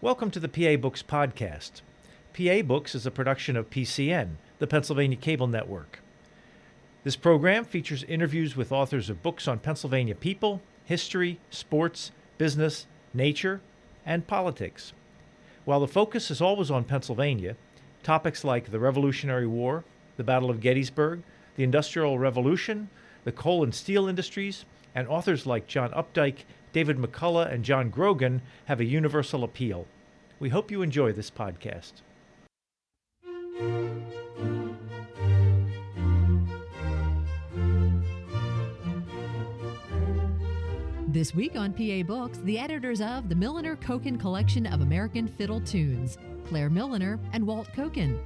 Welcome to the PA Books podcast. PA Books is a production of PCN, the Pennsylvania Cable Network. This program features interviews with authors of books on Pennsylvania people, history, sports, business, nature, and politics. While the focus is always on Pennsylvania, topics like the Revolutionary War, the Battle of Gettysburg, the Industrial Revolution, the coal and steel industries, and authors like John Updike, David McCullough, and John Grogan have a universal appeal. We hope you enjoy this podcast. This week on PA Books, the editors of the Milliner-Koken collection of American fiddle tunes, Clare Milliner and Walt Koken.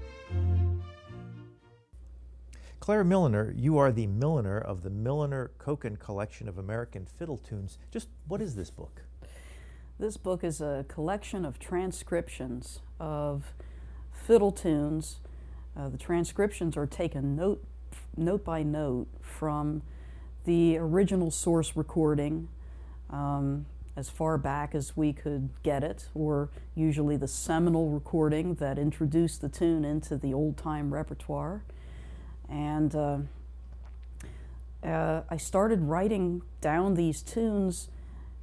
Clare Milliner, you are the Milliner of the Milliner-Koken collection of American fiddle tunes. Just what is this book? This book is a collection of transcriptions of fiddle tunes. The transcriptions are taken note by note from the original source recording as far back as we could get it, or usually the seminal recording that introduced the tune into the old-time repertoire. And I started writing down these tunes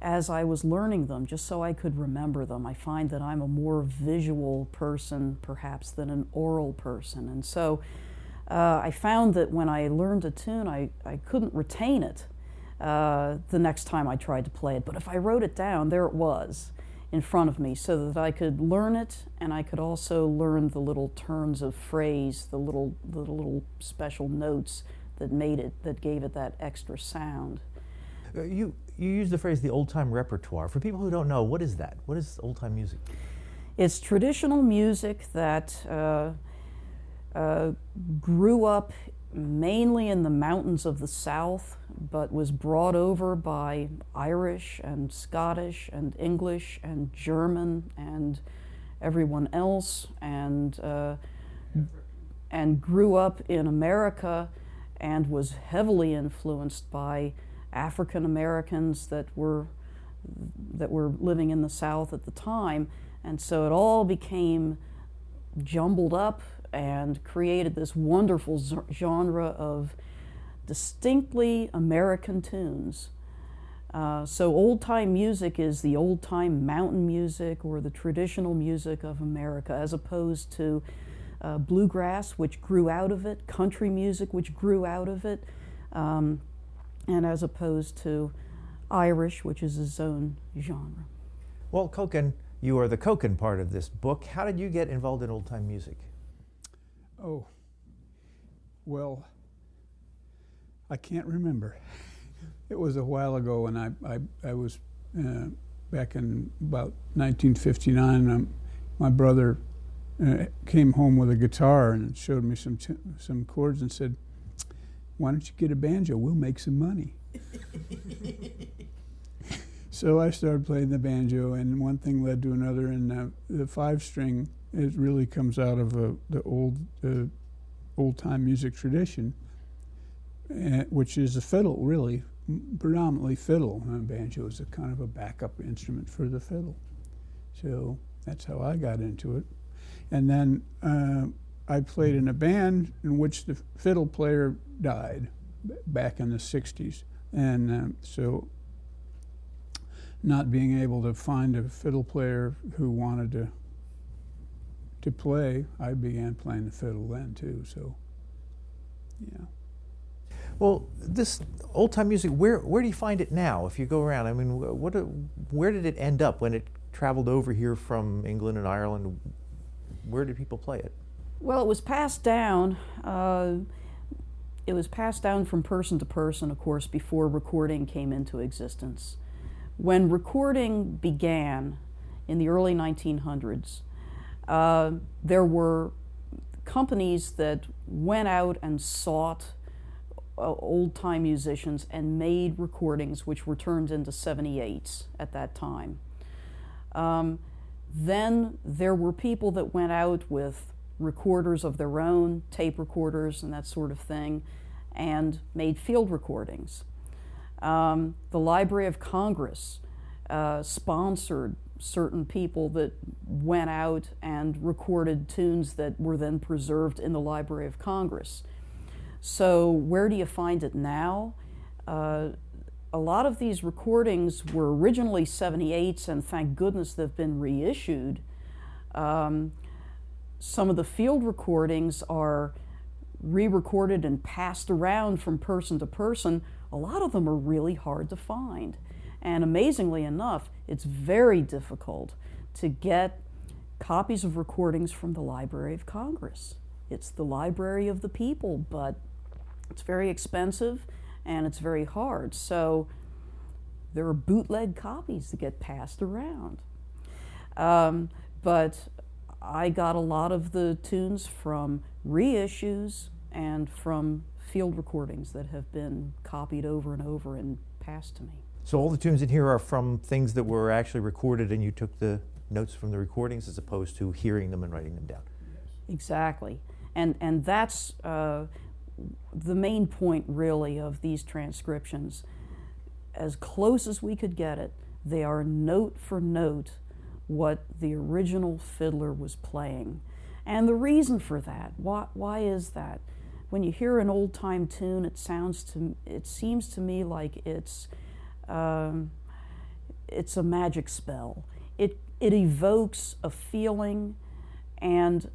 as I was learning them, just so I could remember them. I find that I'm a more visual person, perhaps, than an oral person. And so I found that when I learned a tune, I couldn't retain it the next time I tried to play it. But if I wrote it down, there it was in front of me, so that I could learn it, and I could also learn the little turns of phrase, the little special notes that gave it that extra sound. You use the phrase the old-time repertoire. For people who don't know, what is that? What is old-time music? It's traditional music that grew up mainly in the mountains of the South, but was brought over by Irish and Scottish and English and German and everyone else, and grew up in America and was heavily influenced by African Americans that were living in the South at the time. And so it all became jumbled up and created this wonderful genre of distinctly American tunes. So old-time music is the old-time mountain music or the traditional music of America, as opposed to bluegrass, which grew out of it, country music, which grew out of it, and as opposed to Irish, which is its own genre. Walt Koken, you are the Koken part of this book. How did you get involved in old-time music? Oh, well, I can't remember. It was a while ago, and I was back in about 1959. My brother came home with a guitar and showed me some chords and said, "Why don't you get a banjo? We'll make some money." So I started playing the banjo, and one thing led to another, and the five-string, it really comes out of the old-time music tradition, which is a fiddle, really, predominantly fiddle. Banjo is a kind of a backup instrument for the fiddle. So that's how I got into it. And then I played in a band in which the fiddle player died back in the 60s. And so not being able to find a fiddle player who wanted to play, I began playing the fiddle then too, so yeah. Well, this old-time music, where do you find it now if you go around? I mean, where did it end up when it traveled over here from England and Ireland? Where did people play it? Well, it was passed down. It was passed down from person to person, of course, before recording came into existence. When recording began in the early 1900s, there were companies that went out and sought old-time musicians and made recordings which were turned into 78s at that time. Then there were people that went out with recorders of their own, tape recorders and that sort of thing, and made field recordings. The Library of Congress sponsored certain people that went out and recorded tunes that were then preserved in the Library of Congress. So where do you find it now? A lot of these recordings were originally 78s, and thank goodness they've been reissued. Some of the field recordings are re-recorded and passed around from person to person. A lot of them are really hard to find. And amazingly enough, it's very difficult to get copies of recordings from the Library of Congress. It's the library of the people, but it's very expensive and it's very hard. So there are bootleg copies that get passed around. But I got a lot of the tunes from reissues and from field recordings that have been copied over and over and passed to me. So all the tunes in here are from things that were actually recorded, and you took the notes from the recordings as opposed to hearing them and writing them down. Exactly. And that's the main point, really, of these transcriptions. As close as we could get it, they are note for note what the original fiddler was playing. And the reason for that, why is that? When you hear an old-time tune, it seems to me like it's a magic spell. It evokes a feeling, and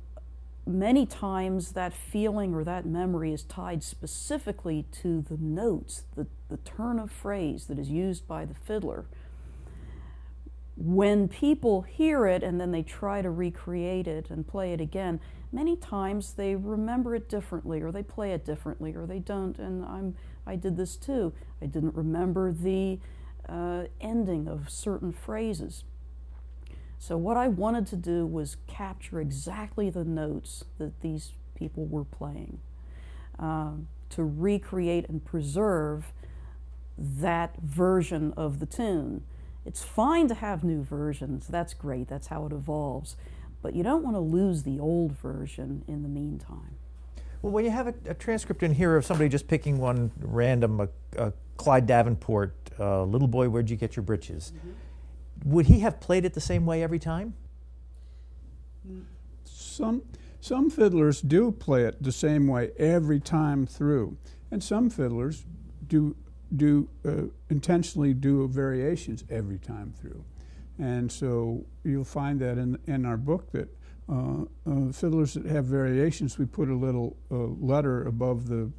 many times that feeling or that memory is tied specifically to the notes, the turn of phrase that is used by the fiddler. When people hear it and then they try to recreate it and play it again, many times they remember it differently, or they play it differently, or they don't. And I did this too. I didn't remember the ending of certain phrases. So what I wanted to do was capture exactly the notes that these people were playing, to recreate and preserve that version of the tune. It's fine to have new versions. That's great. That's how it evolves. But you don't want to lose the old version in the meantime. Well, when you have a transcript in here of somebody just picking one random, a Clyde Davenport, "Little boy, where'd you get your britches?" Mm-hmm. Would he have played it the same way every time? Some fiddlers do play it the same way every time through, and some fiddlers do intentionally do variations every time through. And so you'll find that in our book that fiddlers that have variations, we put a little letter above the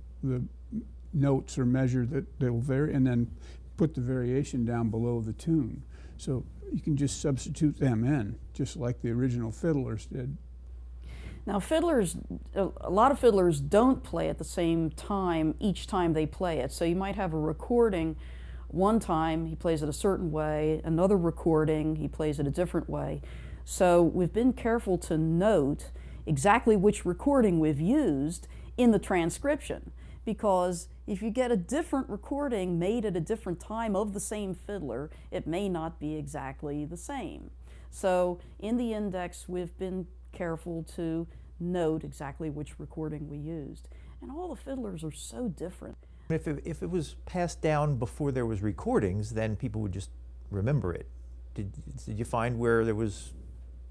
notes or measure that they'll vary, and then put the variation down below the tune. So you can just substitute them in, just like the original fiddlers did. Now a lot of fiddlers don't play at the same time each time they play it. So you might have a recording, one time he plays it a certain way, another recording he plays it a different way. So we've been careful to note exactly which recording we've used in the transcription, because if you get a different recording made at a different time of the same fiddler, it may not be exactly the same. So in the index we've been careful to note exactly which recording we used. And all the fiddlers are so different. If it was passed down before there was recordings, then people would just remember it. Did you find where there was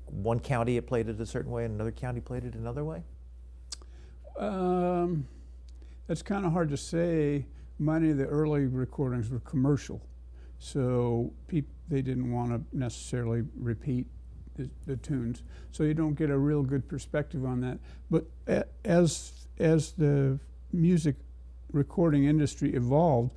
one county it played it a certain way and another county played it another way? That's kind of hard to say. Many of the early recordings were commercial, so they didn't want to necessarily repeat the tunes, so you don't get a real good perspective on that. But as the music recording industry evolved,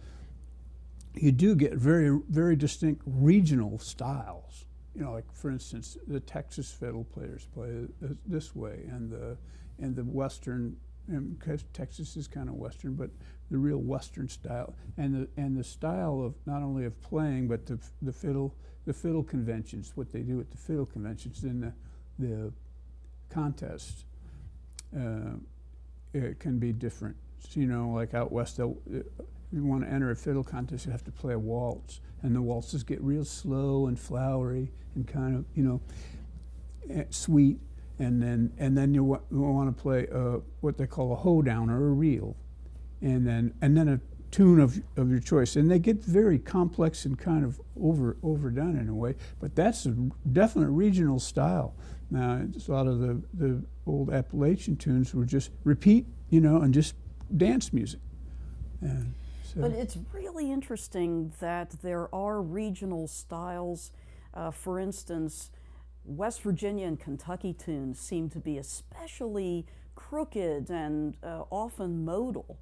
you do get very, very distinct regional styles. You know, like for instance, the Texas fiddle players play this way, and the Western, because Texas is kind of Western, but the real Western style, and the style of not only of playing, but the fiddle conventions, what they do at the fiddle conventions in the contest, it can be different. So, you know, like out west, if you want to enter a fiddle contest, you have to play a waltz, and the waltzes get real slow and flowery and kind of, you know, sweet, and then you want to play what they call a hoedown or a reel, and then tune of your choice, and they get very complex and kind of overdone in a way. But that's a definite regional style. Now, a lot of the old Appalachian tunes were just repeat, and just dance music. And so. But it's really interesting that there are regional styles. For instance, West Virginia and Kentucky tunes seem to be especially crooked and often modal.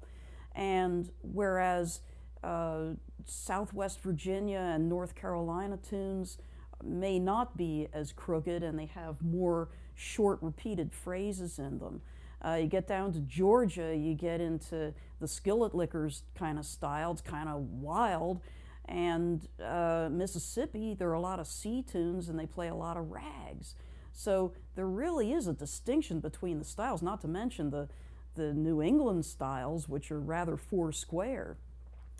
And whereas Southwest Virginia and North Carolina tunes may not be as crooked and they have more short repeated phrases in them. You get down to Georgia, you get into the skillet lickers kind of style, it's kind of wild. And Mississippi, there are a lot of C tunes and they play a lot of rags. So there really is a distinction between the styles, not to mention the New England styles, which are rather four square.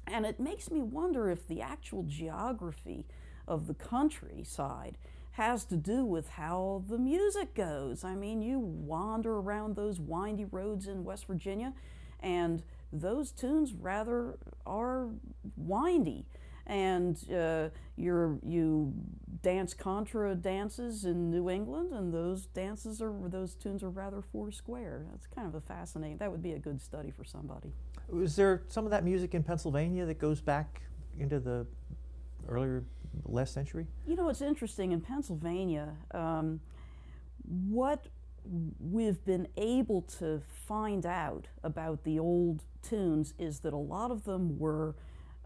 And it makes me wonder if the actual geography of the countryside has to do with how the music goes. I mean, you wander around those windy roads in West Virginia, and those tunes rather are windy. And you dance contra dances in New England, and those tunes are rather four square. That's kind of a fascinating. That would be a good study for somebody. Was there some of that music in Pennsylvania that goes back into the earlier last century? It's interesting in Pennsylvania. What we've been able to find out about the old tunes is that a lot of them were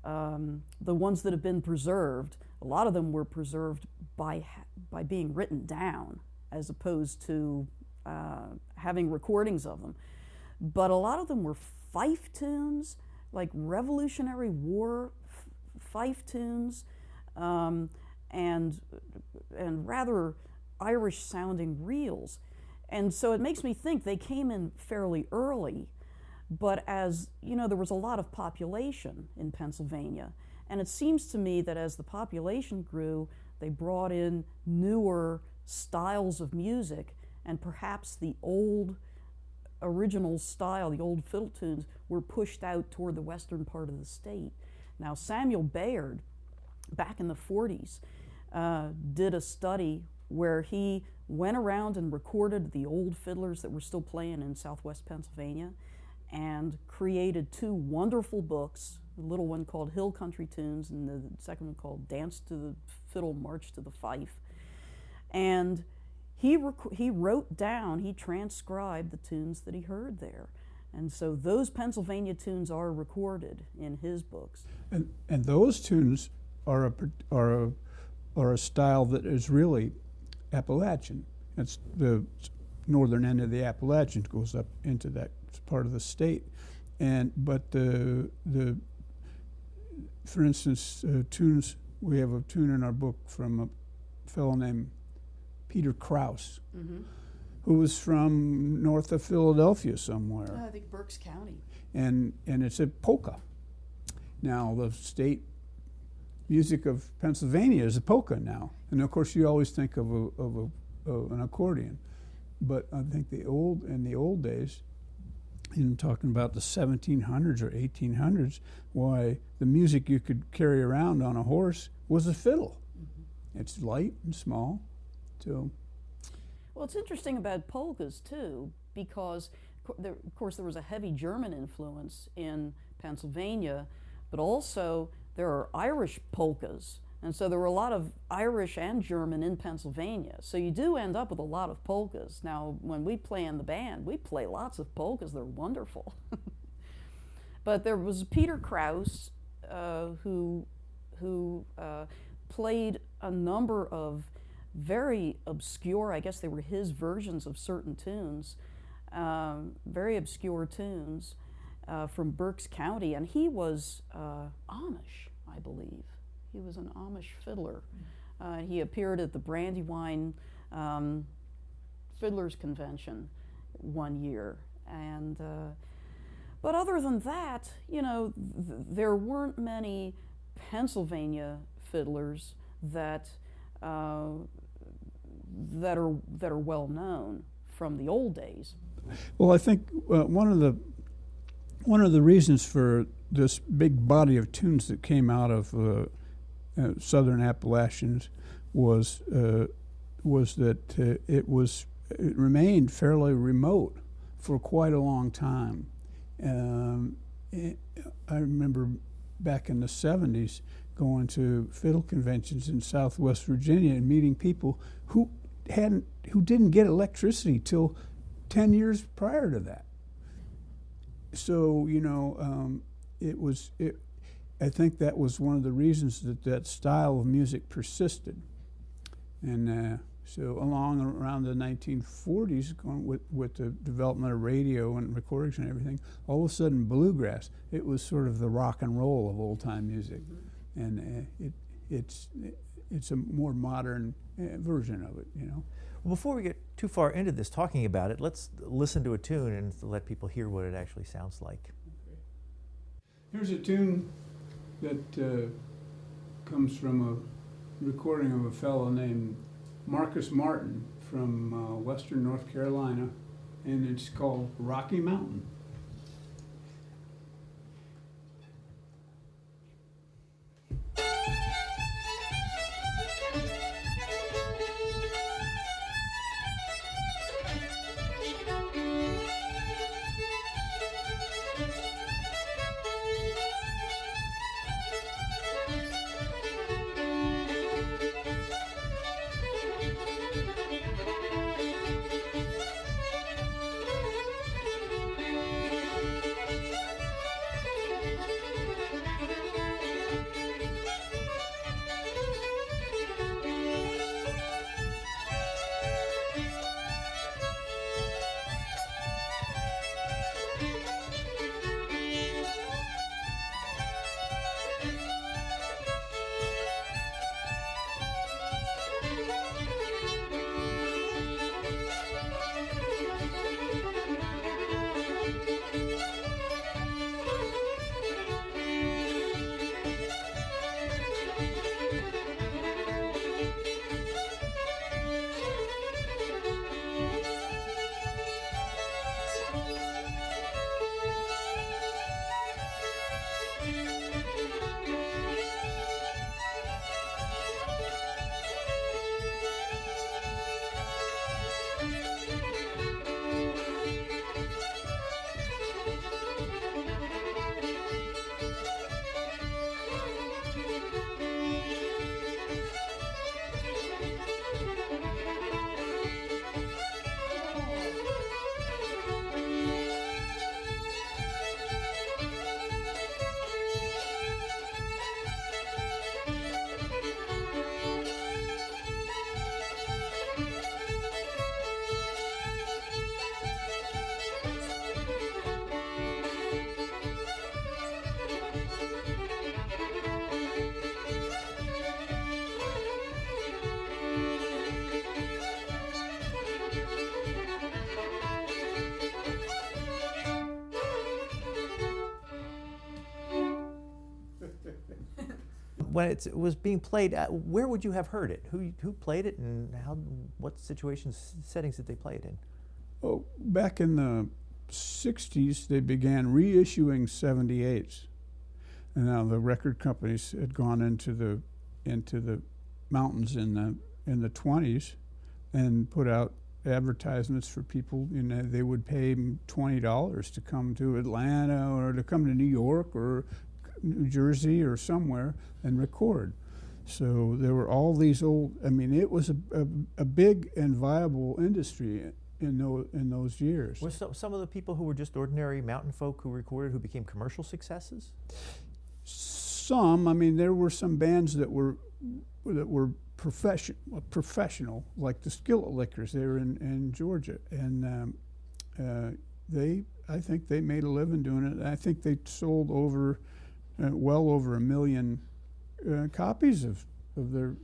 the ones that have been preserved. A lot of them were preserved by being written down, as opposed to having recordings of them. But a lot of them were fife tunes, like Revolutionary War fife tunes, and rather Irish-sounding reels. And so it makes me think they came in fairly early. But as there was a lot of population in Pennsylvania, and it seems to me that as the population grew, they brought in newer styles of music, and perhaps the old original style, the old fiddle tunes, were pushed out toward the western part of the state. Now, Samuel Bayard, back in the 40s, did a study where he went around and recorded the old fiddlers that were still playing in southwest Pennsylvania, and created two wonderful books, the little one called Hill Country Tunes and the second one called Dance to the Fiddle, March to the Fife. And he wrote down, he transcribed the tunes that he heard there. And so those Pennsylvania tunes are recorded in his books. And those tunes are a style that is really Appalachian. It's the northern end of the Appalachian, goes up into that part of the state. But for instance, tunes, we have a tune in our book from a fellow named Peter Krause, who was from north of Philadelphia somewhere. I think Berks County. And it's a polka. Now, the state music of Pennsylvania is a polka now. And of course, you always think of an accordion. But I think in the old days, talking about the 1700s or 1800s, why the music you could carry around on a horse was a fiddle. It's light and small. So, well, it's interesting about polkas too, because of course there was a heavy German influence in Pennsylvania, but also there are Irish polkas, and so there were a lot of Irish and German in Pennsylvania. So you do end up with a lot of polkas. Now, when we play in the band, we play lots of polkas. They're wonderful. But there was Peter Krause who played a number of very obscure, I guess they were his versions of certain tunes, very obscure tunes from Berks County, and he was Amish, I believe. He was an Amish fiddler. He appeared at the Brandywine Fiddlers Convention one year, and but other than that, there weren't many Pennsylvania fiddlers that are well known from the old days. Well, I think one of the one of the reasons for this big body of tunes that came out of southern Appalachians was that it remained fairly remote for quite a long time. I remember back in the 70s going to fiddle conventions in Southwest Virginia and meeting people who didn't get electricity till 10 years prior to that. So, I think that was one of the reasons that style of music persisted. And so around the 1940s, going with the development of radio and recordings and everything, all of a sudden bluegrass, it was sort of the rock and roll of old-time music. And it's a more modern version of it, Well, before we get too far into this talking about it, let's listen to a tune and let people hear what it actually sounds like. Okay. Here's a tune that comes from a recording of a fellow named Marcus Martin from western North Carolina, and it's called Rocky Mountain. When it was being played, where would you have heard it? Who played it, and what situations, settings did they play it in? Oh, back in the 60s, they began reissuing 78s. And now the record companies had gone into the mountains in the 20s and put out advertisements for people. They would pay $20 to come to Atlanta or to come to New York or New Jersey or somewhere and record. So there were all these old, it was a big and viable industry in those years. Were some of the people who were just ordinary mountain folk who recorded who became commercial successes? Some, there were some bands that were professional, like the Skillet Lickers. They were in Georgia, and I think they made a living doing it. I think they sold well over 1 million copies of their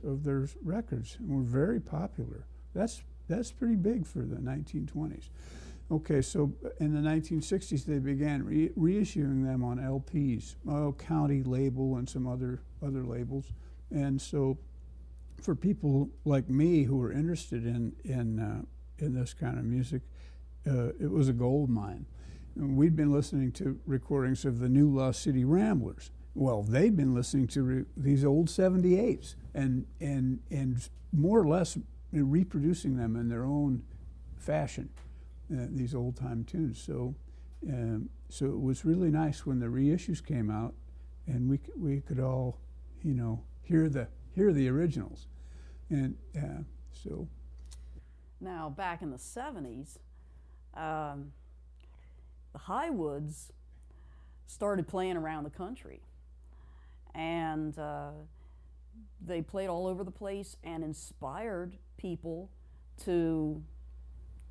records, and were very popular. That's pretty big for the 1920s. Okay, so in the 1960s they began reissuing them on LPs, County Label and some other labels, and so for people like me who were interested in this kind of music, it was a gold mine. we'd been listening to recordings of the New Lost City Ramblers. Well, they'd been listening to these old 78s and more or less reproducing them in their own fashion, these old-time tunes. So it was really nice when the reissues came out, and we could all, hear the originals, and so. Now, back in the 70s, the Highwoods started playing around the country, and they played all over the place and inspired people to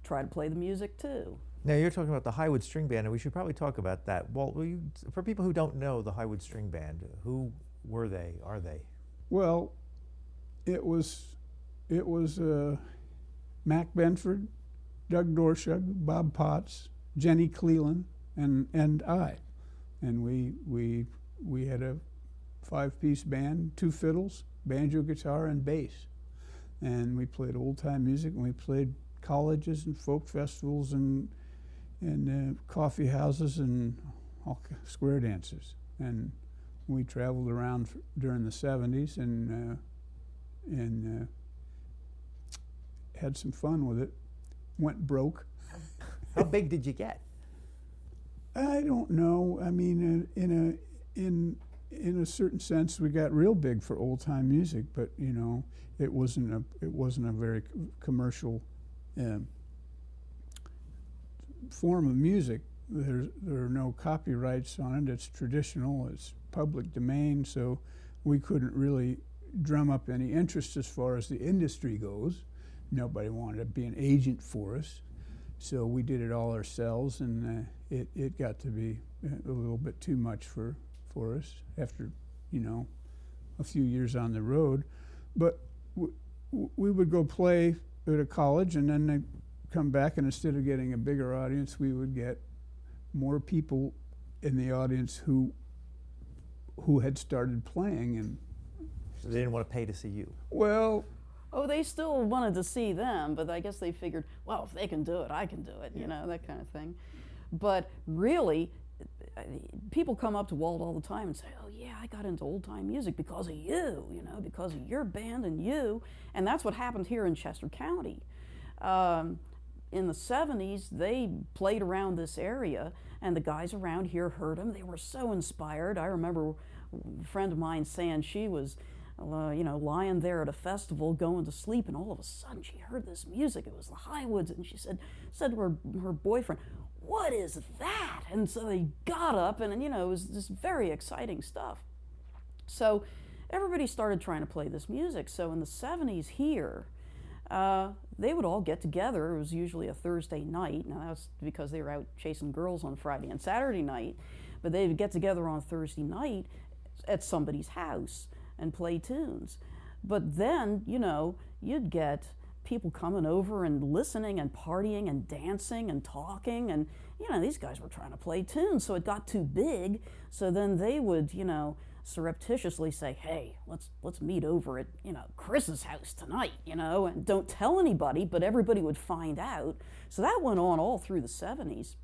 try to play the music too. Now, you're talking about the Highwood String Band, and we should probably talk about that. Walt, for people who don't know the Highwood String Band, who were they, are they? Well, it was Mac Benford, Doug Dorshug, Bob Potts, Jenny Cleland, and I. And we had a 5-piece band, 2 fiddles, banjo, guitar, and bass. And we played old-time music, and we played colleges and folk festivals and coffee houses and all square dances. And we traveled around during the 70s and had some fun with it. Went broke. How big did you get? I don't know. I mean, in a certain sense, we got real big for old time music, but it wasn't a very commercial form of music. There are no copyrights on it. It's traditional. It's public domain, so we couldn't really drum up any interest as far as the industry goes. Nobody wanted to be an agent for us, so we did it all ourselves, and it got to be a little bit too much for us after a few years on the road. But we would go play at a college, and then they'd come back, and instead of getting a bigger audience, we would get more people in the audience who had started playing. And so they didn't want to pay to see you? Well, they still wanted to see them, but I guess they figured, well, if they can do it, I can do it, that kind of thing. But really, people come up to Walt all the time and say, oh yeah, I got into old-time music because of you, because of your band and you. And that's what happened here in Chester County. In the 70s, they played around this area, and the guys around here heard them. They were so inspired. I remember a friend of mine saying she was lying there at a festival going to sleep, and all of a sudden she heard this music. It was the Highwoods, and she said to her boyfriend, what is that? And so they got up, and it was just very exciting stuff. So everybody started trying to play this music. So in the 70s here, they would all get together. It was usually a Thursday night. Now that's because they were out chasing girls on Friday and Saturday night, but they would get together on Thursday night at somebody's house and play tunes. But then, you'd get people coming over and listening and partying and dancing and talking, and these guys were trying to play tunes, so it got too big. So then they would surreptitiously say, hey, let's meet over at Chris's house tonight, and don't tell anybody, but everybody would find out. So that went on all through the 70s.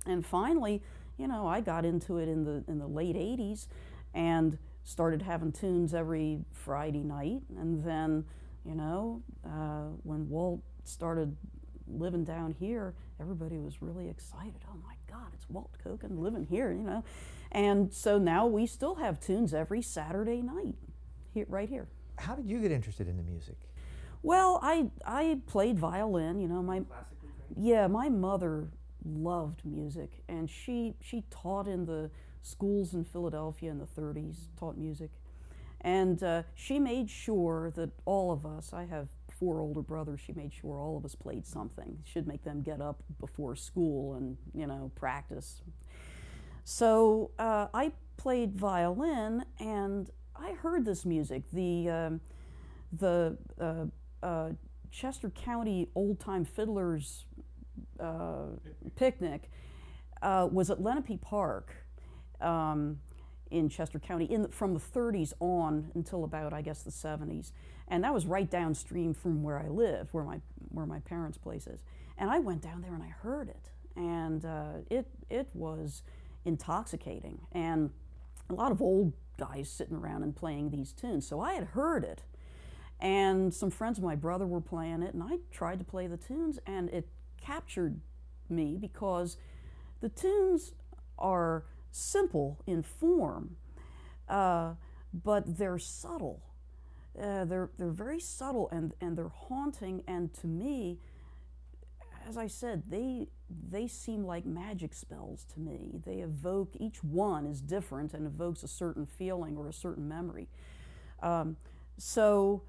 And finally, I got into it in the late 80s and started having tunes every Friday night. And then when Walt started living down here, everybody was really excited. Oh my God, it's Walt Koken living here, And so now we still have tunes every Saturday night, right here. How did you get interested in the music? Well, I played violin, Classically trained? Yeah, my mother loved music, and she taught in the schools in Philadelphia in the 30s, taught music. And she made sure that all of us, I have 4 older brothers, she made sure all of us played something. Should make them get up before school and, practice. So I played violin, and I heard this music. The Chester County Old-Time Fiddlers picnic was at Lenape Park in Chester County from the 30s on until about, I guess, the 70s. And that was right downstream from where I lived, where my parents' place is. And I went down there and I heard it. and it was intoxicating, and a lot of old guys sitting around and playing these tunes. So I had heard it, and some friends of my brother were playing it, and I tried to play the tunes, and it captured me because the tunes are simple in form, but they're subtle. They're very subtle, and they're haunting, and to me, as I said, they seem like magic spells to me. They evoke, each one is different and evokes a certain feeling or a certain memory. So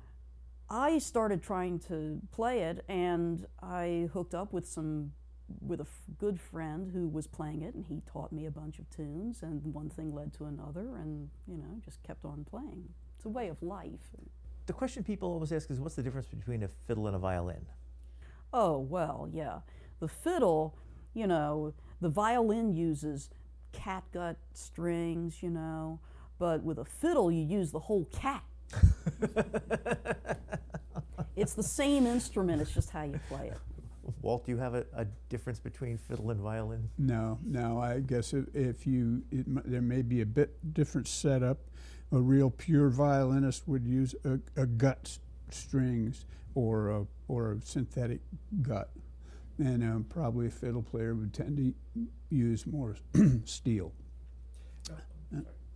I started trying to play it, and I hooked up with a good friend who was playing it, and he taught me a bunch of tunes, and one thing led to another, and just kept on playing. It's a way of life. The question people always ask is, what's the difference between a fiddle and a violin? Oh, well, yeah. The fiddle, the violin uses catgut strings, but with a fiddle you use the whole cat. It's the same instrument, it's just how you play it. Walt, do you have a difference between fiddle and violin? No. I guess there may be a bit different setup. A real pure violinist would use a gut strings or a synthetic gut, and probably a fiddle player would tend to use more steel.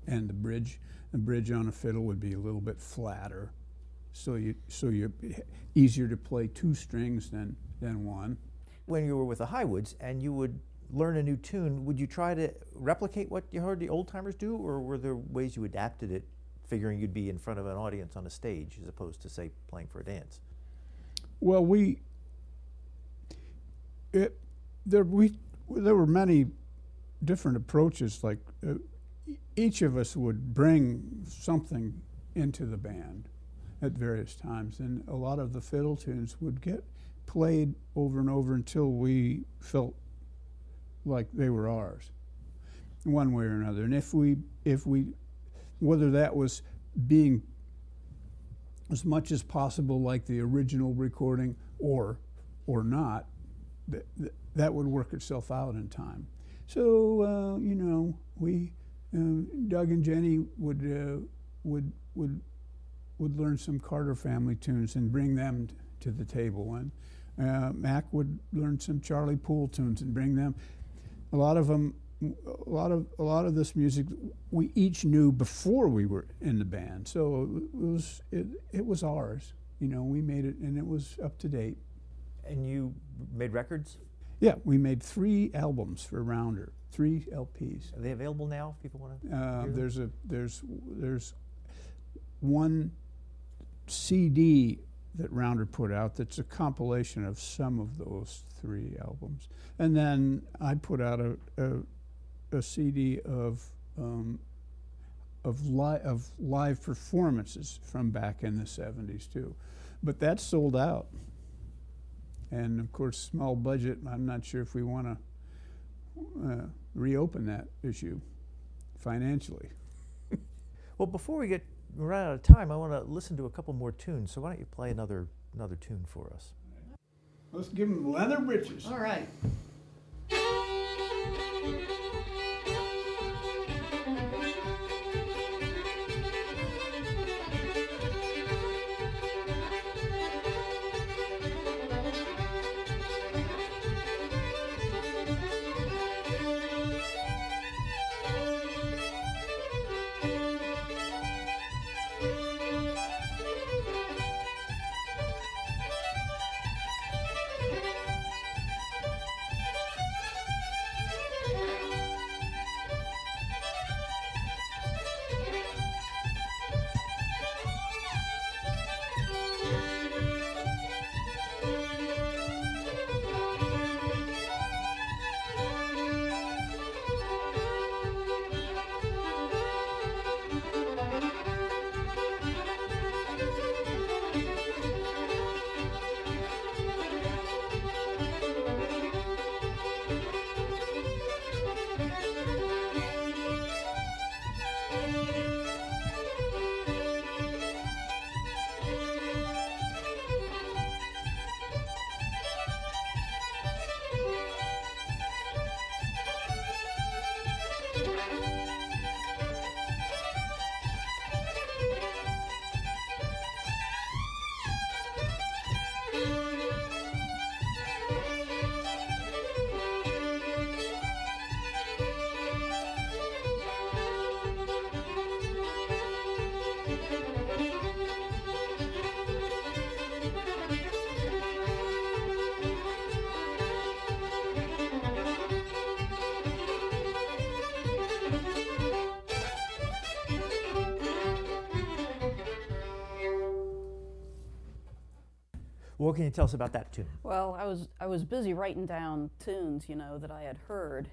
And the bridge on a fiddle would be a little bit flatter, so you're easier to play two strings than one. When you were with the Highwoods and you would learn a new tune, would you try to replicate what you heard the old timers do, or were there ways you adapted it, figuring you'd be in front of an audience on a stage as opposed to, say, playing for a dance? Well, there were many different approaches. Like each of us would bring something into the band at various times, and a lot of the fiddle tunes would get played over and over until we felt like they were ours, one way or another. And if we whether that was being as much as possible like the original recording or not, that would work itself out in time. So we Doug and Jenny would learn some Carter family tunes and bring them to the table, and Mac would learn some Charlie Poole tunes and bring them. A lot of this music we each knew before we were in the band, so it was ours. We made it, and it was up to date. And you made records? Yeah, we made 3 albums for Rounder, 3 LPs. Are they available now if people want to? There's one CD that Rounder put out that's a compilation of some of those 3 albums, and then I put out a CD of live performances from back in the 70s too, but that's sold out. And of course, small budget. I'm not sure if we want to reopen that issue financially. Well, before we run out of time, I want to listen to a couple more tunes. So why don't you play another tune for us? Let's give them leather breeches. All right. What can you tell us about that tune? Well, I was busy writing down tunes, that I had heard,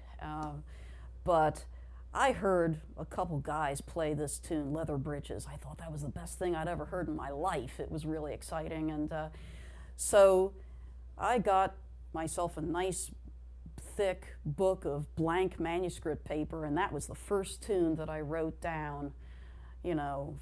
but I heard a couple guys play this tune, Leather Breeches. I thought that was the best thing I'd ever heard in my life. It was really exciting, and so I got myself a nice thick book of blank manuscript paper, and that was the first tune that I wrote down,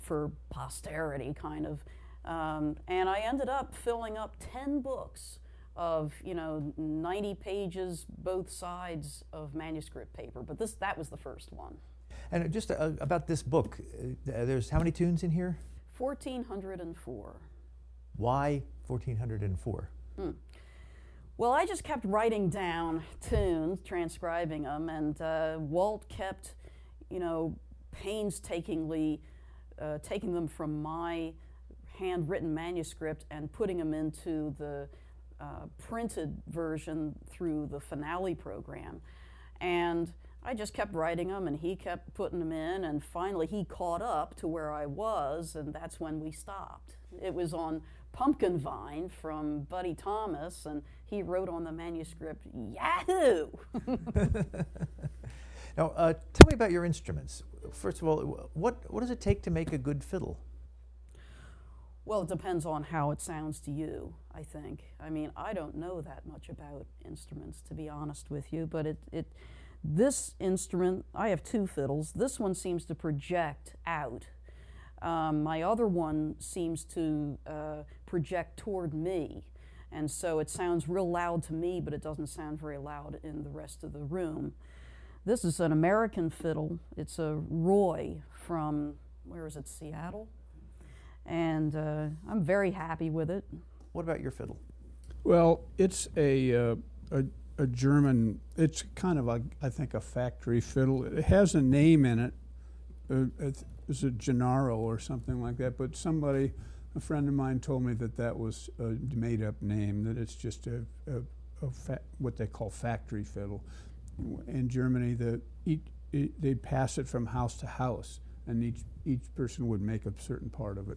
for posterity, kind of. And I ended up filling up 10 books of 90 pages both sides of manuscript paper, but that was the first one. And just about this book, there's how many tunes in here? 1,404. Why 1,404? Well, I just kept writing down tunes, transcribing them, and Walt kept painstakingly taking them from my handwritten manuscript and putting them into the printed version through the Finale program. And I just kept writing them, and he kept putting them in, and finally he caught up to where I was, and that's when we stopped. It was on Pumpkin Vine from Buddy Thomas, and he wrote on the manuscript, Yahoo! Now, tell me about your instruments. First of all, what does it take to make a good fiddle? Well, it depends on how it sounds to you, I think. I mean, I don't know that much about instruments, to be honest with you, but this instrument, I have two fiddles. This one seems to project out. My other one seems to project toward me, and so it sounds real loud to me, but it doesn't sound very loud in the rest of the room. This is an American fiddle. It's a Roy from, where is it, Seattle? And I'm very happy with it. What about your fiddle? Well, it's a German, it's kind of, I think, a factory fiddle. It has a name in it. It's a Gennaro or something like that, but a friend of mine told me that was a made-up name, that it's just what they call factory fiddle. In Germany, they'd pass it from house to house, and each person would make a certain part of it.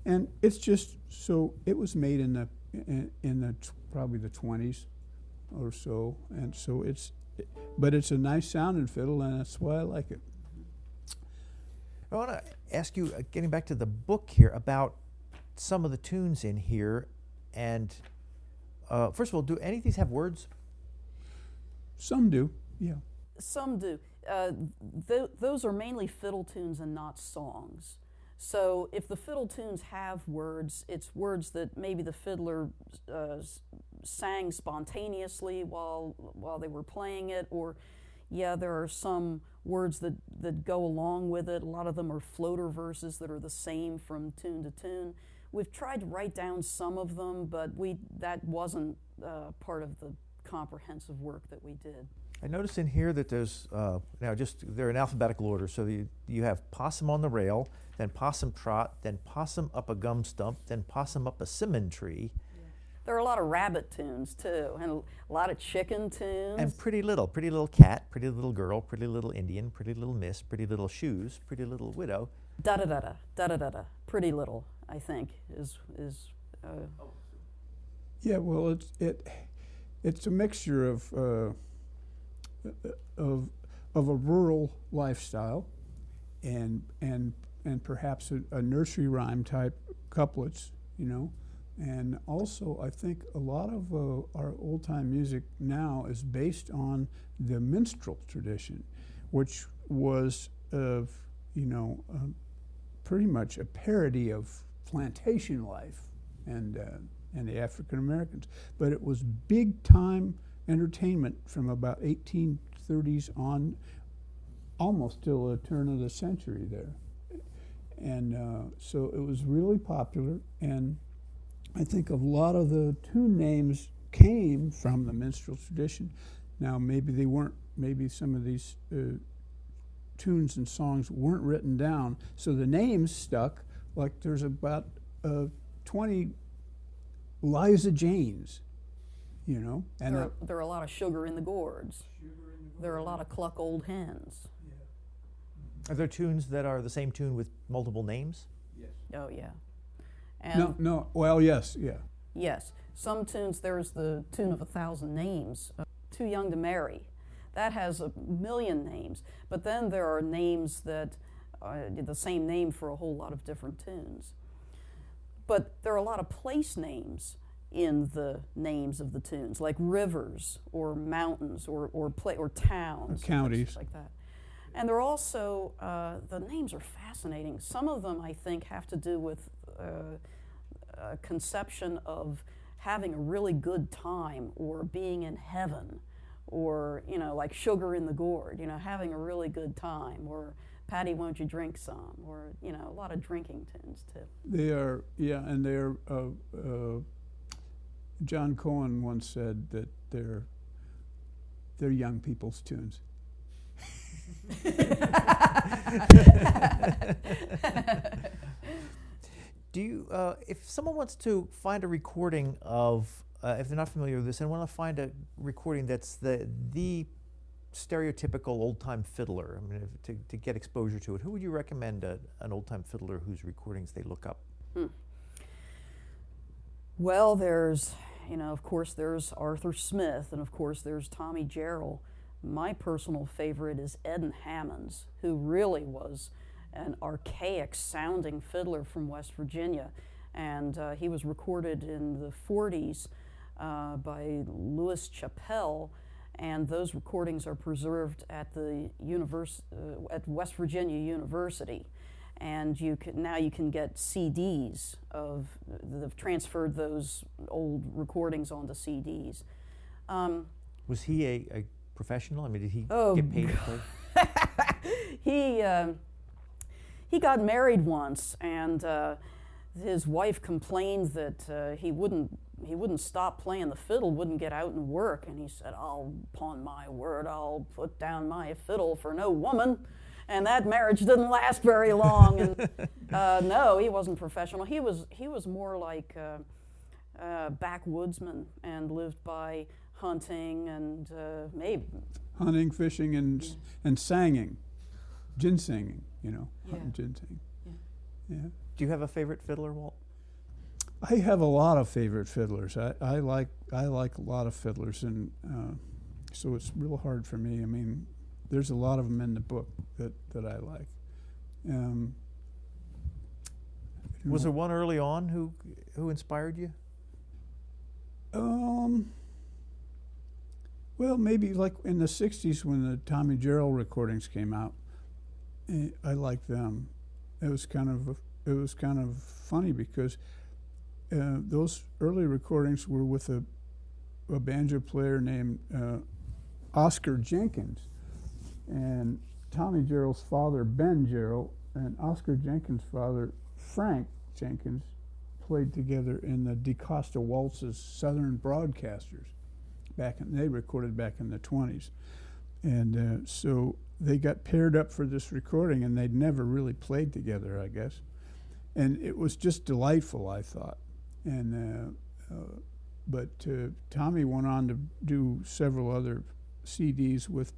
And it's just, so it was made in probably the 20s or so, and so but it's a nice sounding fiddle, and that's why I like it. I want to ask you, getting back to the book here, about some of the tunes in here. And first of all, do any of these have words? Some do, yeah. Some do. Those are mainly fiddle tunes and not songs. So if the fiddle tunes have words, it's words that maybe the fiddler sang spontaneously while they were playing it, or there are some words that go along with it. A lot of them are floater verses that are the same from tune to tune. We've tried to write down some of them, but that wasn't part of the comprehensive work that we did. I noticed in here that there's, they're in alphabetical order, so you have possum on the rail, then possum trot, then possum up a gum stump, then possum up a simmon tree. There are a lot of rabbit tunes, too, and a lot of chicken tunes. And pretty little cat, pretty little girl, pretty little Indian, pretty little miss, pretty little shoes, pretty little widow. Da-da-da-da, da-da-da-da, pretty little, I think, is Yeah, well, it's a mixture of a rural lifestyle and perhaps a nursery rhyme type couplets, and also I think a lot of our old time music now is based on the minstrel tradition, which was pretty much a parody of plantation life and the African Americans, but it was big time entertainment from about 1830s on, almost till the turn of the century there. And so it was really popular, and I think a lot of the tune names came from the minstrel tradition. Now maybe some of these tunes and songs weren't written down, so the names stuck. Like there's about 20 Liza Janes, and there are a lot of sugar in the gourds. There are a lot of cluck old hens. Are there tunes that are the same tune with multiple names? Yes. Oh, yeah. And no. Well, yes, yeah. Yes. Some tunes, there's the tune of 1,000 names, Too Young to Marry. That has 1,000,000 names, but then there are names that are the same name for a whole lot of different tunes. But there are a lot of place names in the names of the tunes, like rivers or mountains or towns, counties, like that. And they're also the names are fascinating. Some of them, I think, have to do with a conception of having a really good time or being in heaven, or like Sugar in the Gourd, having a really good time, or Patty, won't you drink some, or a lot of drinking tunes too. They are, yeah, and they're. John Cohen once said that they're young people's tunes. Do you, if someone wants to find a recording of, if they're not familiar with this, and want to find a recording that's the stereotypical old-time fiddler, I mean, to get exposure to it, who would you recommend an old-time fiddler whose recordings they look up? Well, there's, of course, there's Arthur Smith, and of course, there's Tommy Jarrell. My personal favorite is Eden Hammonds, who really was an archaic-sounding fiddler from West Virginia, and he was recorded in the 40s by Louis Chappell, and those recordings are preserved at the at West Virginia University. And now you can get CDs they've transferred those old recordings onto CDs. Was he a professional? I mean, did he get paid to play? He got married once, and his wife complained that he wouldn't stop playing the fiddle, wouldn't get out and work, and he said, "Upon my word, I'll put down my fiddle for no woman." And that marriage didn't last very long. And no, he wasn't professional. He was more like a backwoodsman and lived by hunting and maybe hunting, fishing, and singing, ginsenging. Hunting, ginseng. Yeah. Do you have a favorite fiddler, Walt? I have a lot of favorite fiddlers. I like a lot of fiddlers, and so it's real hard for me. I mean, there's a lot of them in the book that I like. Was there one early on who inspired you? Well, maybe like in the 60s when the Tommy Jarrell recordings came out, I liked them. It was kind of funny because those early recordings were with a banjo player named Oscar Jenkins. And Tommy Jarrell's father, Ben Jarrell, and Oscar Jenkins' father, Frank Jenkins, played together in the DeCosta Waltz's Southern Broadcasters. They recorded back in the 20s. And so they got paired up for this recording, and they'd never really played together, I guess. And it was just delightful, I thought. And but Tommy went on to do several other CDs with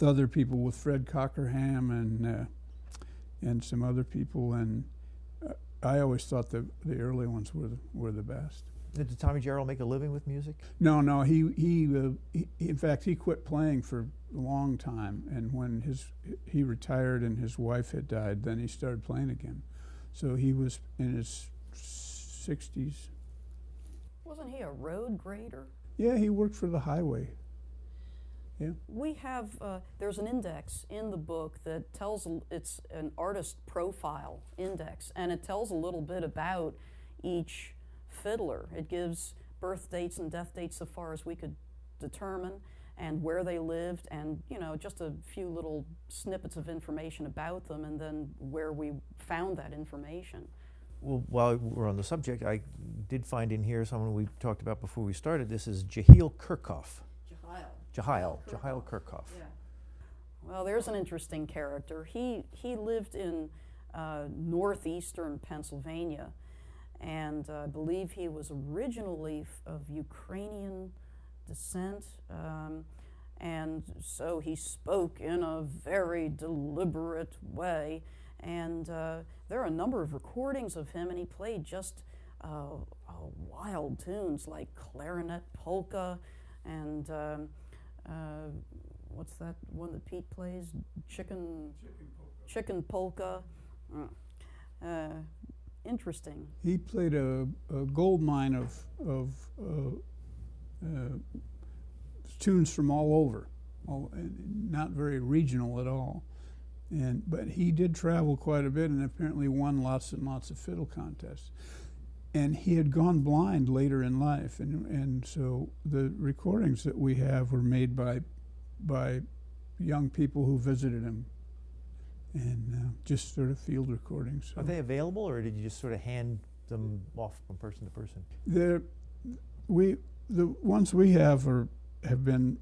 other people, with Fred Cockerham and some other people, and I always thought the early ones were the best. Did Tommy Jarrell make a living with music? No. He in fact he quit playing for a long time, and when he retired and his wife had died, then he started playing again. So he was in his 60s. Wasn't he a road grader? Yeah, he worked for the highway. Yeah. We have, there's an index in the book that tells, it's an artist profile index, and it tells a little bit about each fiddler. It gives birth dates and death dates so far as we could determine, and where they lived, and just a few little snippets of information about them, and then where we found that information. Well, while we're on the subject, I did find in here someone we talked about before we started. This is Jehiel Kirchhoff. Jehiel Kirchhoff. Yeah. Well, there's an interesting character. He lived in northeastern Pennsylvania, and I believe he was originally of Ukrainian descent, and so he spoke in a very deliberate way. And there are a number of recordings of him, and he played just wild tunes like clarinet polka and what's that one that Pete plays? Chicken polka. Interesting. He played a gold mine of tunes from all over, not very regional at all. But he did travel quite a bit and apparently won lots and lots of fiddle contests. And he had gone blind later in life, and so the recordings that we have were made by young people who visited him, and just sort of field recordings. So Are they available, or did you just sort of hand them off from person to person? The ones we have have been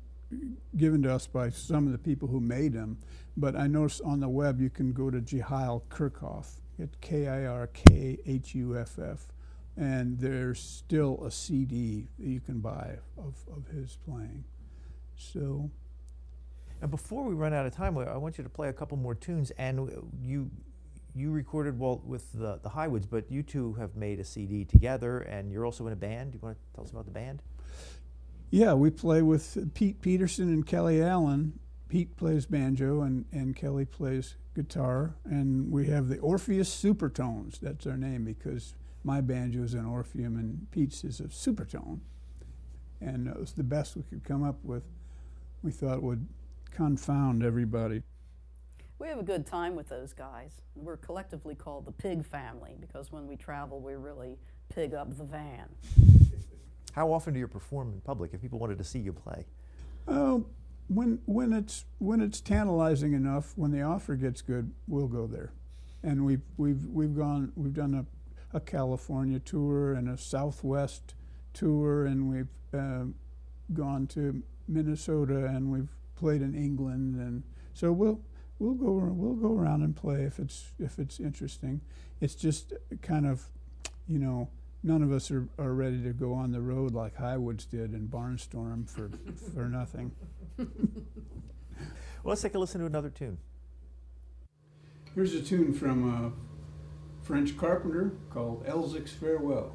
given to us by some of the people who made them, but I noticed on the web you can go to Jehiel Kirchhoff, it's Kirkhuff, and there's still a CD that you can buy of his playing. So. And before we run out of time, I want you to play a couple more tunes. And you recorded, Walt, with the Highwoods, but you two have made a CD together, and you're also in a band. Do you want to tell us about the band? Yeah, we play with Pete Peterson and Kelly Allen. Pete plays banjo, and Kelly plays guitar. And we have the Orpheus Supertones. That's our name because my banjo is an Orpheum and Pete's is a supertone. And it was the best we could come up with. We thought would confound everybody. We have a good time with those guys. We're collectively called the Pig Family because when we travel, we really pig up the van. How often do you perform in public if people wanted to see you play? When it's tantalizing enough, when the offer gets good, we'll go there. And we've done a California tour and a Southwest tour, and we've gone to Minnesota, and we've played in England, and so we'll go around and play if it's interesting. It's just kind of, none of us are ready to go on the road like Highwoods did and Barnstorm for nothing. Well, let's take a listen to another tune. Here's a tune from a French carpenter called Elzic's Farewell.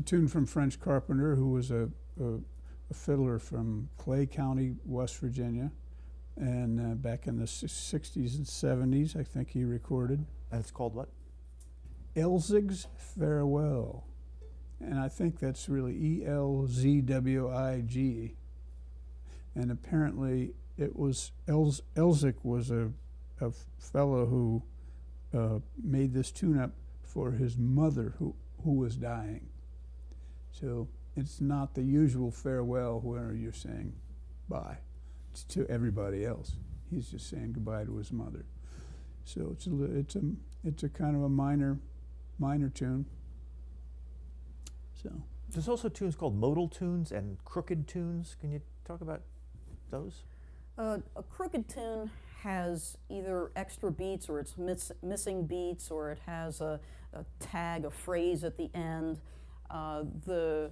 a tune from French Carpenter, who was a fiddler from Clay County, West Virginia, and back in the 60s and 70s, I think he recorded. And it's called what? Elzig's Farewell. And I think that's really Elzwig. And apparently it was, Elzig was a fellow who made this tune up for his mother who was dying. So it's not the usual farewell where you're saying bye to everybody else. He's just saying goodbye to his mother. So it's a kind of a minor tune. So there's also tunes called modal tunes and crooked tunes. Can you talk about those? A crooked tune has either extra beats, or it's missing beats, or it has a tag, a phrase at the end. The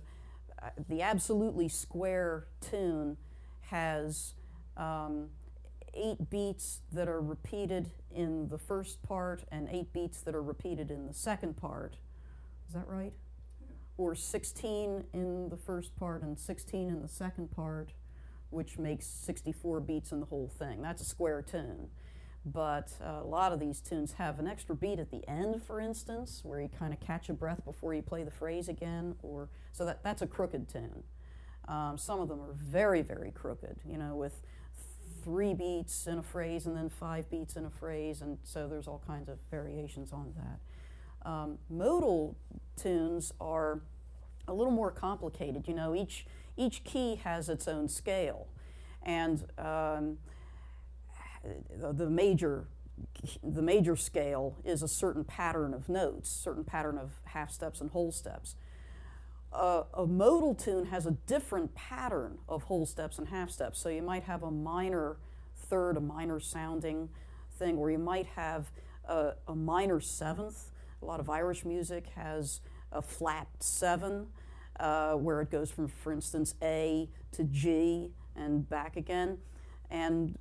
absolutely square tune has 8 beats that are repeated in the first part and 8 beats that are repeated in the second part. Is that right? Yeah. Or 16 in the first part and 16 in the second part, which makes 64 beats in the whole thing. That's a square tune. But a lot of these tunes have an extra beat at the end, for instance, where you kind of catch a breath before you play the phrase again, so that's a crooked tune. Some of them are very, very crooked, with 3 beats in a phrase and then 5 beats in a phrase, and so there's all kinds of variations on that. Modal tunes are a little more complicated. Each key has its own scale, and the major scale is a certain pattern of notes, certain pattern of half steps and whole steps. A modal tune has a different pattern of whole steps and half steps. So you might have a minor third, a minor sounding thing, or you might have a minor seventh. A lot of Irish music has a flat 7, where it goes from, for instance, A to G and back again. And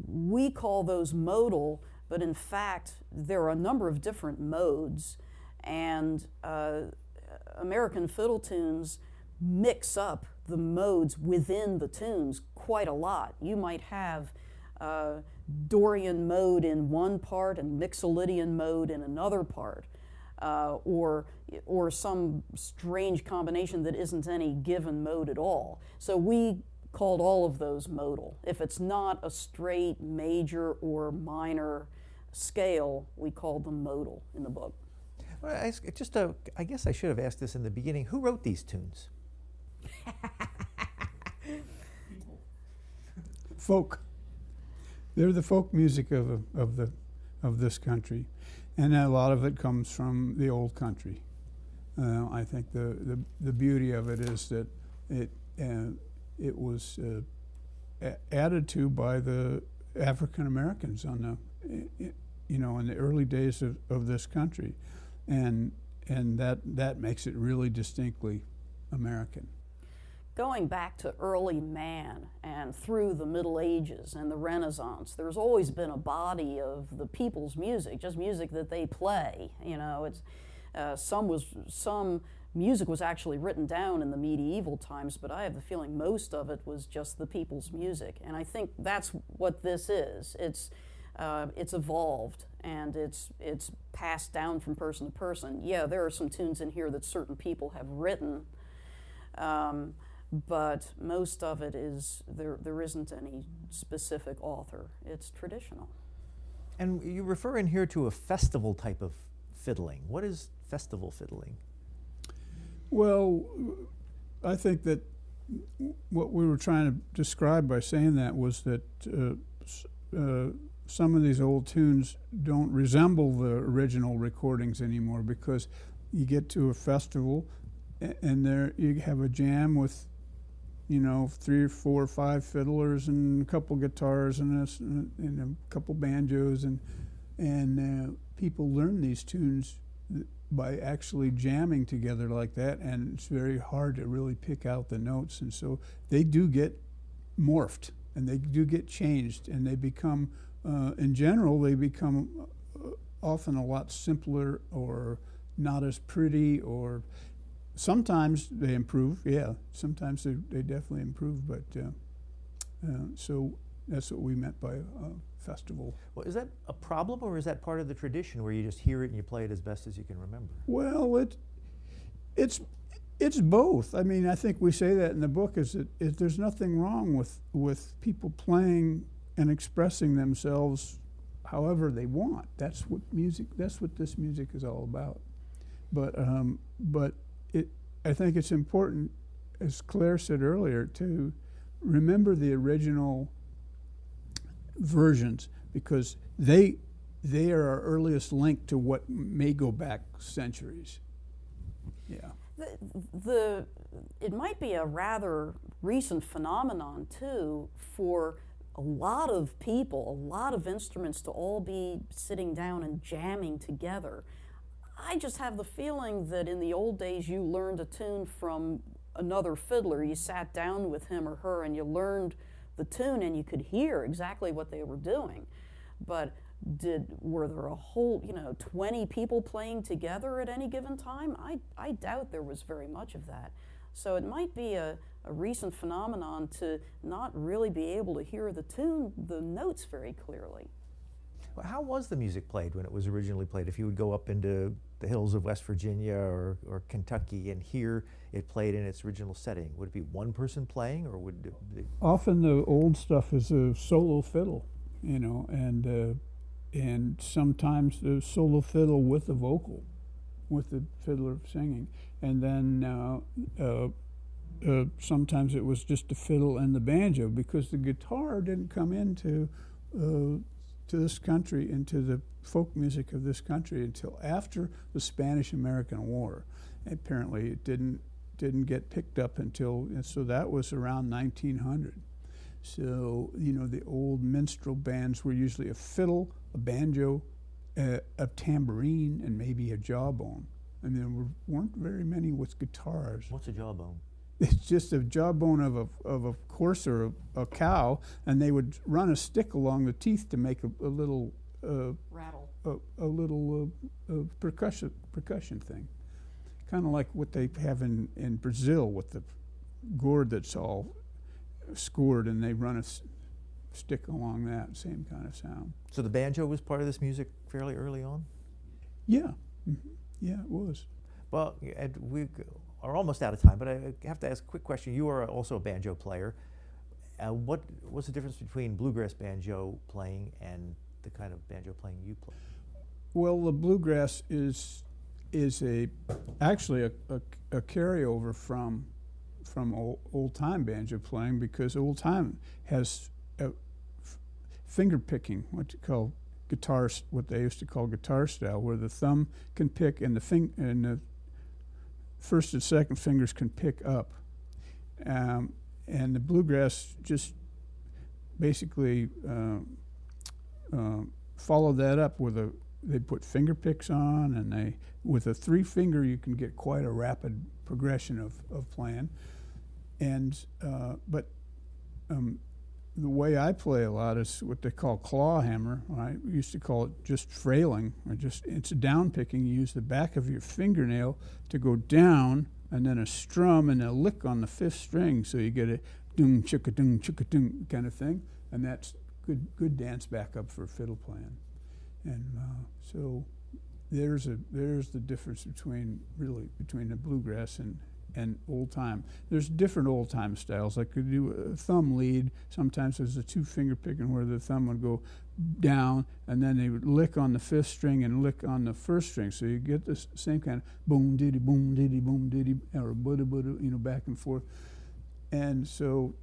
we call those modal, but in fact, there are a number of different modes, and American fiddle tunes mix up the modes within the tunes quite a lot. You might have Dorian mode in one part and Mixolydian mode in another part, or some strange combination that isn't any given mode at all. So we called all of those modal. If it's not a straight major or minor scale, we called them modal in the book. Well, I guess I should have asked this in the beginning. Who wrote these tunes? Folk. They're the folk music of this country, and a lot of it comes from the old country. I think the beauty of it is that it was added to by the African Americans in the early days of this country, and that makes it really distinctly American. Going back to early man and through the Middle Ages and the Renaissance, there's always been a body of the people's music, just music that they play. Some music was actually written down in the medieval times, but I have the feeling most of it was just the people's music. And I think that's what this is. It's evolved, and it's passed down from person to person. Yeah, there are some tunes in here that certain people have written, but most of it is, there isn't any specific author. It's traditional. And you refer in here to a festival type of fiddling. What is festival fiddling? Well, I think that what we were trying to describe by saying that was that some of these old tunes don't resemble the original recordings anymore, because you get to a festival and there you have a jam with 3 or 4 or 5 fiddlers and a couple guitars and a couple banjos, and people learn these tunes by actually jamming together like that, and it's very hard to really pick out the notes, and so they do get morphed and they do get changed, and they become in general they become often a lot simpler or not as pretty, or sometimes they improve. Yeah, sometimes they definitely improve. But so that's what we meant by festival. Well, is that a problem, or is that part of the tradition where you just hear it and you play it as best as you can remember? Well, it's both. I mean, I think we say that in the book, is that there's nothing wrong with people playing and expressing themselves however they want. That's what this music is all about. But I think it's important, as Clare said earlier, to remember the original versions, because they are our earliest link to what may go back centuries. Yeah. It might be a rather recent phenomenon too, for a lot of people, a lot of instruments to all be sitting down and jamming together. I just have the feeling that in the old days you learned a tune from another fiddler. You sat down with him or her and you learned the tune and you could hear exactly what they were doing. But were there a whole 20 people playing together at any given time? I doubt there was very much of that. So it might be a recent phenomenon to not really be able to hear the notes very clearly. Well, how was the music played when it was originally played? If you would go up into the hills of West Virginia or Kentucky and hear it played in its original setting, would it be one person playing, or would it... Often the old stuff is a solo fiddle, and sometimes the solo fiddle with a vocal, with the fiddler singing, and then sometimes it was just the fiddle and the banjo, because the guitar didn't come into to this country, into the folk music of this country, until after the Spanish-American War. Apparently, it didn't get picked up so that was around 1900. So the old minstrel bands were usually a fiddle, a banjo, a tambourine, and maybe a jawbone. I mean, there weren't very many with guitars. What's a jawbone? It's just a jawbone of a horse or a cow, and they would run a stick along the teeth to make a little rattle, a little percussion thing, kind of like what they have in Brazil with the gourd that's all scored, and they run a stick along that, same kind of sound. So the banjo was part of this music fairly early on? Yeah, yeah, it was. Well, Ed, we are almost out of time, but I have to ask a quick question. You are also a banjo player. What's the difference between bluegrass banjo playing and the kind of banjo playing you play? Well, the bluegrass is actually a carryover from old time banjo playing, because old time has finger picking, what they used to call guitar style, where the thumb can pick and the first and second fingers can pick up, and the bluegrass just basically followed that up with they put finger picks on, and with a 3-finger you can get quite a rapid progression of playing, and the way I play a lot is what they call claw hammer. I used to call it just frailing, it's a down picking. You use the back of your fingernail to go down, and then a strum and a lick on the 5th string, so you get a dung chicka dung kind of thing, and that's good dance backup for fiddle playing. And so there's the difference between the bluegrass and old time. There's different old time styles. Like you do a thumb lead. Sometimes there's a 2-finger picking where the thumb would go down, and then they would lick on the 5th string and lick on the 1st string. So you get this same kind of boom diddy, or budda, back and forth. And so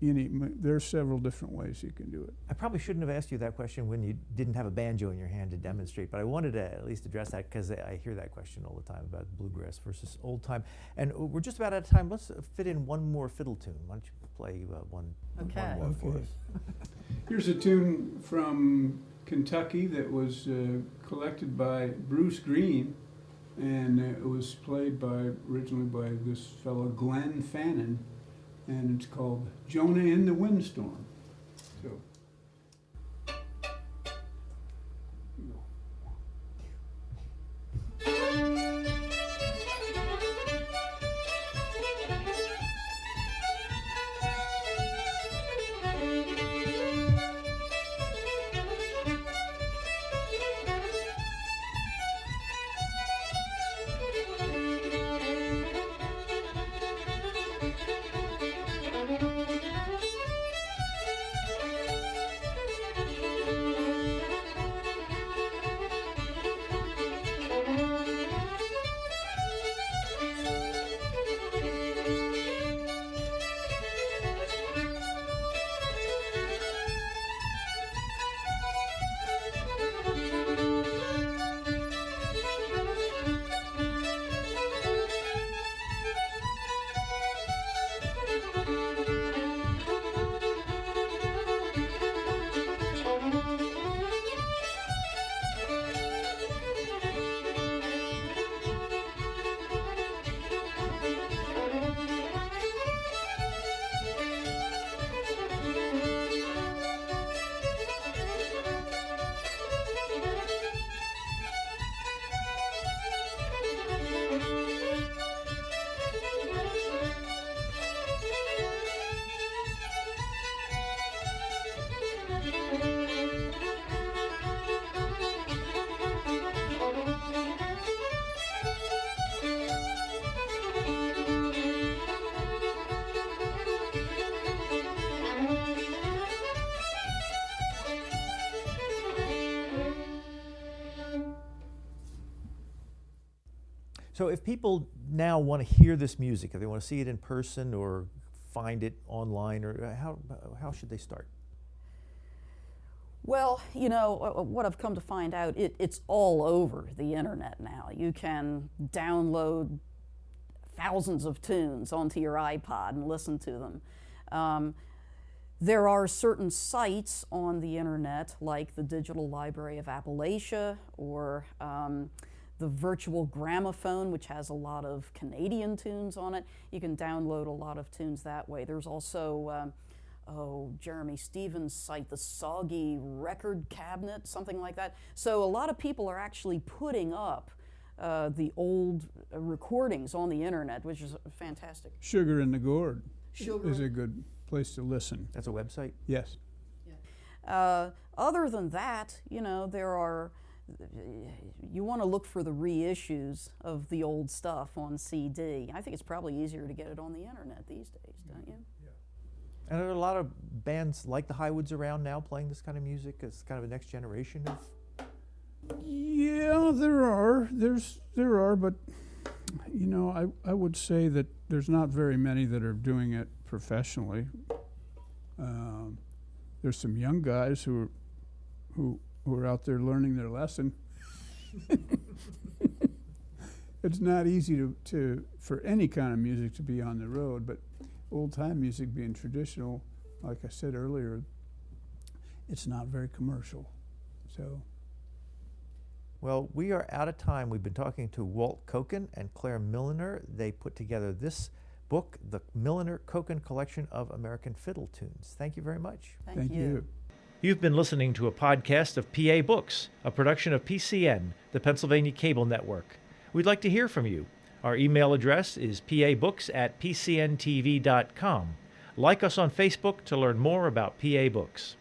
there are several different ways you can do it. I probably shouldn't have asked you that question when you didn't have a banjo in your hand to demonstrate, but I wanted to at least address that, because I hear that question all the time about bluegrass versus old time. And we're just about out of time. Let's fit in one more fiddle tune. Why don't you play one more for us? Here's a tune from Kentucky that was collected by Bruce Green, and it was played originally by this fellow Glenn Fannin, and it's called Jonah in the Windstorm. So. So if people now want to hear this music, if they want to see it in person or find it online, or how should they start? Well, you know, what I've come to find out, it's all over the internet now. You can download thousands of tunes onto your iPod and listen to them. There are certain sites on the internet, like the Digital Library of Appalachia, or the Virtual Gramophone, which has a lot of Canadian tunes on it. You can download a lot of tunes that way. There's also Jeremy Stevens' site, the Soggy Record Cabinet, something like that. So a lot of people are actually putting up the old recordings on the internet, which is fantastic. Sugar in the Gourd is a good place to listen. That's a website? Yes. Yeah. Other than that, you know, you want to look for the reissues of the old stuff on CD. I think it's probably easier to get it on the internet these days, don't you? And are there a lot of bands like the Highwoods around now playing this kind of music as kind of a next generation of? Yeah, there are, but you know, I would say that there's not very many that are doing it professionally. There's some young guys who are out there learning their lesson. It's not easy for any kind of music to be on the road, but old-time music being traditional, like I said earlier, it's not very commercial. So. Well, we are out of time. We've been talking to Walt Koken and Clare Milliner. They put together this book, the Milliner-Koken Collection of American Fiddle Tunes. Thank you very much. Thank you. You've been listening to a podcast of PA Books, a production of PCN, the Pennsylvania Cable Network. We'd like to hear from you. Our email address is pabooks@pcntv.com. Like us on Facebook to learn more about PA Books.